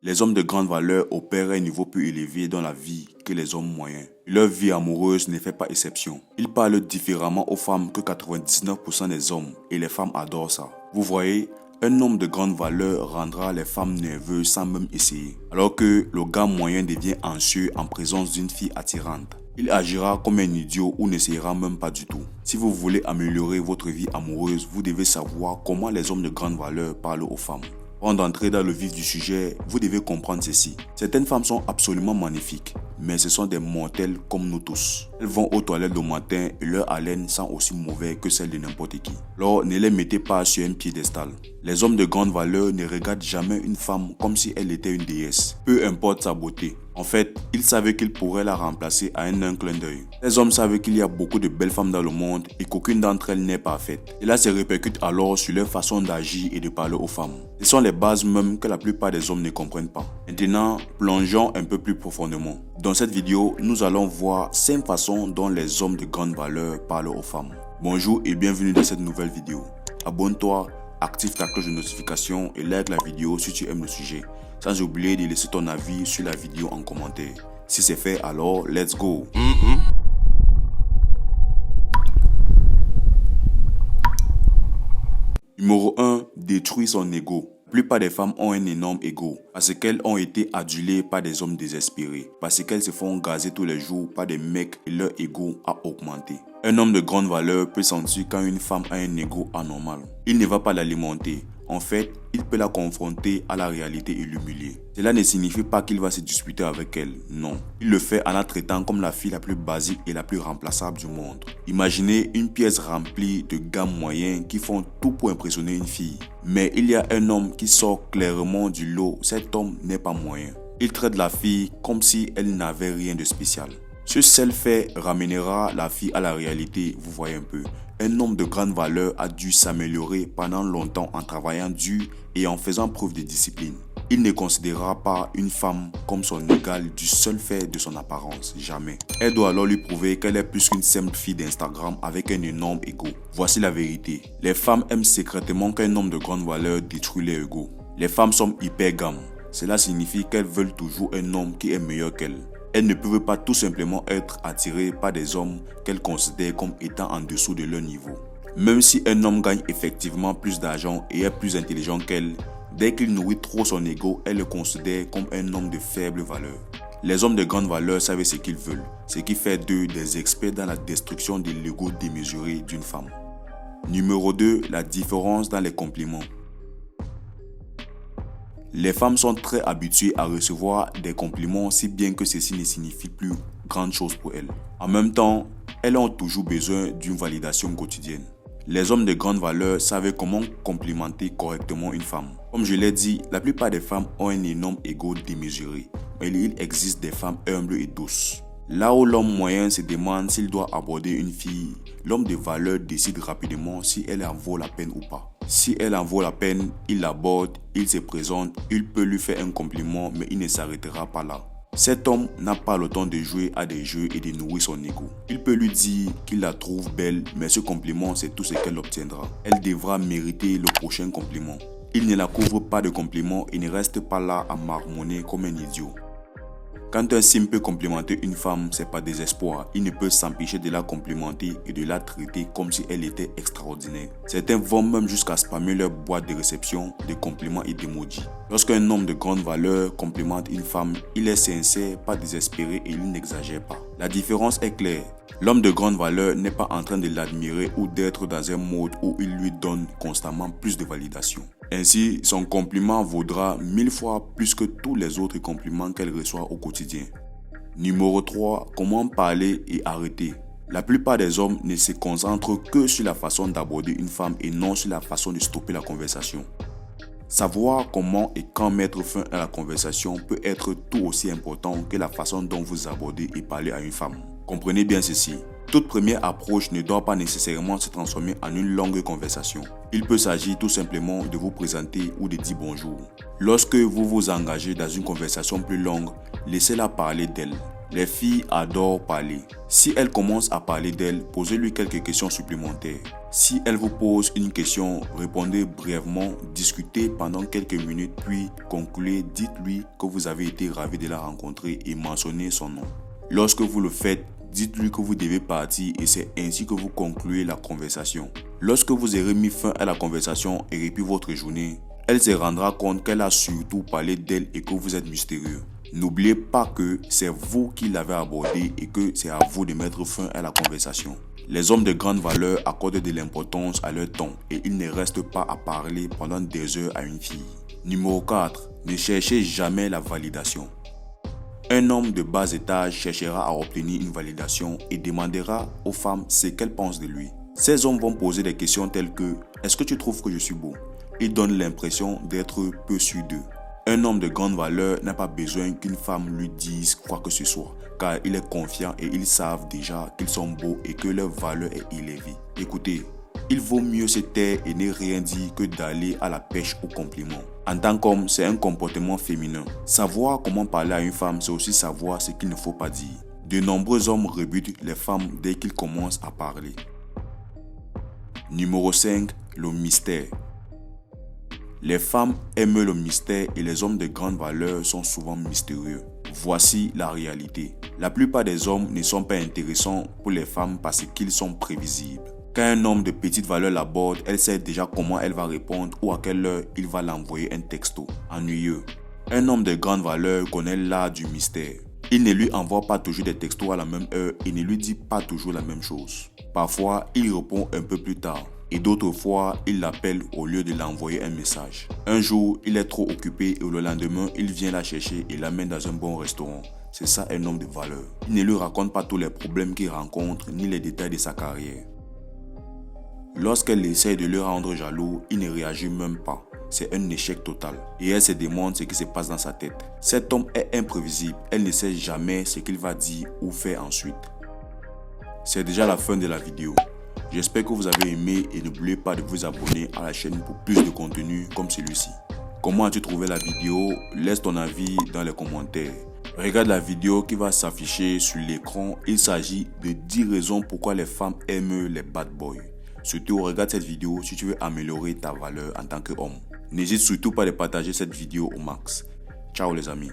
Les hommes de grande valeur opèrent à un niveau plus élevé dans la vie que les hommes moyens. Leur vie amoureuse ne fait pas exception. Ils parlent différemment aux femmes que 99% des hommes et les femmes adorent ça. Vous voyez, un homme de grande valeur rendra les femmes nerveuses sans même essayer. Alors que le gars moyen devient anxieux en présence d'une fille attirante. Il agira comme un idiot ou n'essayera même pas du tout. Si vous voulez améliorer votre vie amoureuse, vous devez savoir comment les hommes de grande valeur parlent aux femmes. Avant d'entrer dans le vif du sujet, vous devez comprendre ceci. Certaines femmes sont absolument magnifiques, mais ce sont des mortels comme nous tous. Elles vont aux toilettes le matin et leur haleine sent aussi mauvais que celle de n'importe qui. Alors ne les mettez pas sur un piédestal. Les hommes de grande valeur ne regardent jamais une femme comme si elle était une déesse, peu importe sa beauté. En fait, ils savaient qu'ils pourraient la remplacer à un clin d'œil. Les hommes savent qu'il y a beaucoup de belles femmes dans le monde et qu'aucune d'entre elles n'est parfaite. Cela se répercute alors sur leur façon d'agir et de parler aux femmes. Ce sont les bases même que la plupart des hommes ne comprennent pas. Maintenant, plongeons un peu plus profondément. Dans cette vidéo, nous allons voir 5 façons dont les hommes de grande valeur parlent aux femmes. Bonjour et bienvenue dans cette nouvelle vidéo. Abonne-toi, active ta cloche de notification et like la vidéo si tu aimes le sujet. Sans oublier de laisser ton avis sur la vidéo en commentaire. Si c'est fait, alors let's go. Numéro 1. Détruire son ego. La plupart des femmes ont un énorme ego parce qu'elles ont été adulées par des hommes désespérés, parce qu'elles se font gazer tous les jours par des mecs et leur ego a augmenté. Un homme de grande valeur peut sentir quand une femme a un ego anormal. Il ne va pas l'alimenter. En fait, il peut la confronter à la réalité et l'humilier. Cela ne signifie pas qu'il va se disputer avec elle, non. Il le fait en la traitant comme la fille la plus basique et la plus remplaçable du monde. Imaginez une pièce remplie de gars moyens qui font tout pour impressionner une fille. Mais il y a un homme qui sort clairement du lot, cet homme n'est pas moyen. Il traite la fille comme si elle n'avait rien de spécial. Ce seul fait ramènera la fille à la réalité, vous voyez un peu. Un homme de grande valeur a dû s'améliorer pendant longtemps en travaillant dur et en faisant preuve de discipline. Il ne considérera pas une femme comme son égale du seul fait de son apparence, jamais. Elle doit alors lui prouver qu'elle est plus qu'une simple fille d'Instagram avec un énorme ego. Voici la vérité. Les femmes aiment secrètement qu'un homme de grande valeur détruit leur ego. Les femmes sont hypergames. Cela signifie qu'elles veulent toujours un homme qui est meilleur qu'elles. Elles ne peuvent pas tout simplement être attirées par des hommes qu'elles considèrent comme étant en dessous de leur niveau. Même si un homme gagne effectivement plus d'argent et est plus intelligent qu'elle, dès qu'il nourrit trop son ego, elle le considère comme un homme de faible valeur. Les hommes de grande valeur savent ce qu'ils veulent, ce qui fait d'eux des experts dans la destruction de l'ego démesuré d'une femme. Numéro 2. La différence dans les compliments. Les femmes sont très habituées à recevoir des compliments si bien que ceci ne signifie plus grande chose pour elles. En même temps, elles ont toujours besoin d'une validation quotidienne. Les hommes de grande valeur savent comment complimenter correctement une femme. Comme je l'ai dit, la plupart des femmes ont un énorme ego démesuré, mais il existe des femmes humbles et douces. Là où l'homme moyen se demande s'il doit aborder une fille, l'homme de valeur décide rapidement si elle en vaut la peine ou pas. Si elle en vaut la peine, il l'aborde, il se présente, il peut lui faire un compliment, mais il ne s'arrêtera pas là. Cet homme n'a pas le temps de jouer à des jeux et de nourrir son ego. Il peut lui dire qu'il la trouve belle, mais ce compliment, c'est tout ce qu'elle obtiendra. Elle devra mériter le prochain compliment. Il ne la couvre pas de compliments et ne reste pas là à marmonner comme un idiot. Quand un sim peut complimenter une femme, c'est pas désespoir. Il ne peut s'empêcher de la complimenter et de la traiter comme si elle était extraordinaire. Certains vont même jusqu'à spammer leur boîte de réception de compliments et d'emojis. Lorsqu'un homme de grande valeur complimente une femme, il est sincère, pas désespéré et il n'exagère pas. La différence est claire. L'homme de grande valeur n'est pas en train de l'admirer ou d'être dans un mode où il lui donne constamment plus de validation. Ainsi, son compliment vaudra 1000 fois plus que tous les autres compliments qu'elle reçoit au quotidien. Numéro 3. Comment parler et arrêter. La plupart des hommes ne se concentrent que sur la façon d'aborder une femme et non sur la façon de stopper la conversation. Savoir comment et quand mettre fin à la conversation peut être tout aussi important que la façon dont vous abordez et parlez à une femme. Comprenez bien ceci. Toute première approche ne doit pas nécessairement se transformer en une longue conversation. Il peut s'agir tout simplement de vous présenter ou de dire bonjour. Lorsque vous vous engagez dans une conversation plus longue, laissez-la parler d'elle. Les filles adorent parler. Si elle commence à parler d'elle, posez-lui quelques questions supplémentaires. Si elle vous pose une question, répondez brièvement, discutez pendant quelques minutes, puis concluez, dites-lui que vous avez été ravi de la rencontrer et mentionnez son nom. Lorsque vous le faites, dites-lui que vous devez partir et c'est ainsi que vous concluez la conversation. Lorsque vous aurez mis fin à la conversation et repris votre journée, elle se rendra compte qu'elle a surtout parlé d'elle et que vous êtes mystérieux. N'oubliez pas que c'est vous qui l'avez abordé et que c'est à vous de mettre fin à la conversation. Les hommes de grande valeur accordent de l'importance à leur temps et ils ne restent pas à parler pendant des heures à une fille. Numéro 4. Ne cherchez jamais la validation. Un homme de bas étage cherchera à obtenir une validation et demandera aux femmes ce qu'elles pensent de lui. Ces hommes vont poser des questions telles que « Est-ce que tu trouves que je suis beau ?» Ils donnent l'impression d'être peu sûrs d'eux. Un homme de grande valeur n'a pas besoin qu'une femme lui dise quoi que ce soit, car il est confiant et ils savent déjà qu'ils sont beaux et que leur valeur est élevée. Écoutez, il vaut mieux se taire et ne rien dire que d'aller à la pêche aux compliments. En tant qu'homme, c'est un comportement féminin. Savoir comment parler à une femme, c'est aussi savoir ce qu'il ne faut pas dire. De nombreux hommes rebutent les femmes dès qu'ils commencent à parler. Numéro 5. Le mystère. Les femmes aiment le mystère et les hommes de grande valeur sont souvent mystérieux. Voici la réalité. La plupart des hommes ne sont pas intéressants pour les femmes parce qu'ils sont prévisibles. Quand un homme de petite valeur l'aborde, elle sait déjà comment elle va répondre ou à quelle heure il va l'envoyer un texto. Ennuyeux. Un homme de grande valeur connaît l'art du mystère. Il ne lui envoie pas toujours des textos à la même heure et ne lui dit pas toujours la même chose. Parfois, il répond un peu plus tard. Et d'autres fois, il l'appelle au lieu de l'envoyer un message. Un jour, il est trop occupé et le lendemain, il vient la chercher et l'amène dans un bon restaurant. C'est ça un homme de valeur. Il ne lui raconte pas tous les problèmes qu'il rencontre ni les détails de sa carrière. Lorsqu'elle essaie de le rendre jaloux, il ne réagit même pas. C'est un échec total. Et elle se demande ce qui se passe dans sa tête. Cet homme est imprévisible. Elle ne sait jamais ce qu'il va dire ou faire ensuite. C'est déjà la fin de la vidéo. J'espère que vous avez aimé et n'oubliez pas de vous abonner à la chaîne pour plus de contenu comme celui-ci. Comment as-tu trouvé la vidéo? Laisse ton avis dans les commentaires. Regarde la vidéo qui va s'afficher sur l'écran. Il s'agit de 10 raisons pourquoi les femmes aiment les bad boys. Surtout, regarde cette vidéo si tu veux améliorer ta valeur en tant qu'homme. N'hésite surtout pas de partager cette vidéo au max. Ciao les amis.